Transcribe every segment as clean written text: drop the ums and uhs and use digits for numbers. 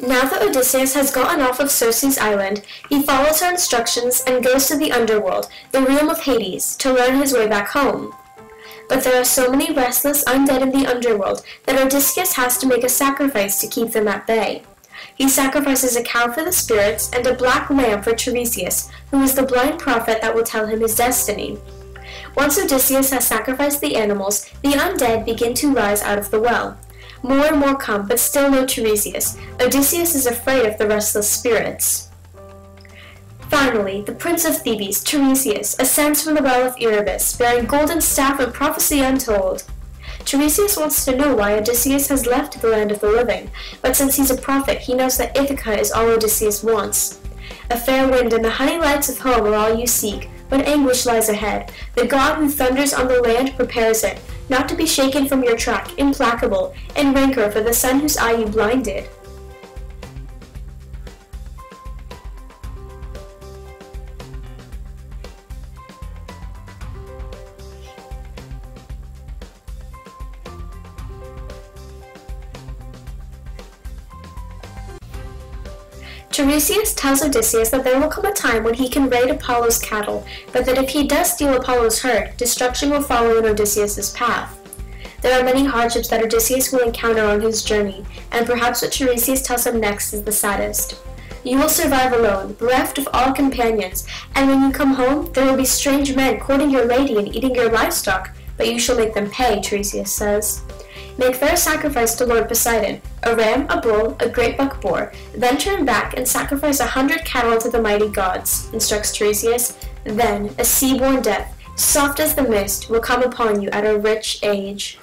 Now that Odysseus has gotten off of Circe's island, he follows her instructions and goes to the underworld, the realm of Hades, to learn his way back home. But there are so many restless undead in the underworld that Odysseus has to make a sacrifice to keep them at bay. He sacrifices a cow for the spirits and a black lamb for Tiresias, who is the blind prophet that will tell him his destiny. Once Odysseus has sacrificed the animals, the undead begin to rise out of the well. More and more come, but still no Tiresias. Odysseus is afraid of the restless spirits. Finally, the prince of Thebes, Tiresias, ascends from the well of Erebus, bearing golden staff and prophecy untold. Tiresias wants to know why Odysseus has left the land of the living, but since he's a prophet, he knows that Ithaca is all Odysseus wants. A fair wind and the honey lights of home are all you seek, but anguish lies ahead. The god who thunders on the land prepares it, not to be shaken from your track, implacable, in rancor for the sun whose eye you blinded. Tiresias tells Odysseus that there will come a time when he can raid Apollo's cattle, but that if he does steal Apollo's herd, destruction will follow in Odysseus' path. There are many hardships that Odysseus will encounter on his journey, and perhaps what Tiresias tells him next is the saddest. You will survive alone, bereft of all companions, and when you come home, there will be strange men courting your lady and eating your livestock, but you shall make them pay, Tiresias says. Make fair sacrifice to Lord Poseidon, a ram, a bull, a great buck boar, then turn back and sacrifice 100 cattle to the mighty gods, instructs Tiresias. Then a sea-born death, soft as the mist, will come upon you at a rich age.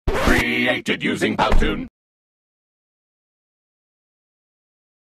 Created using Powtoon.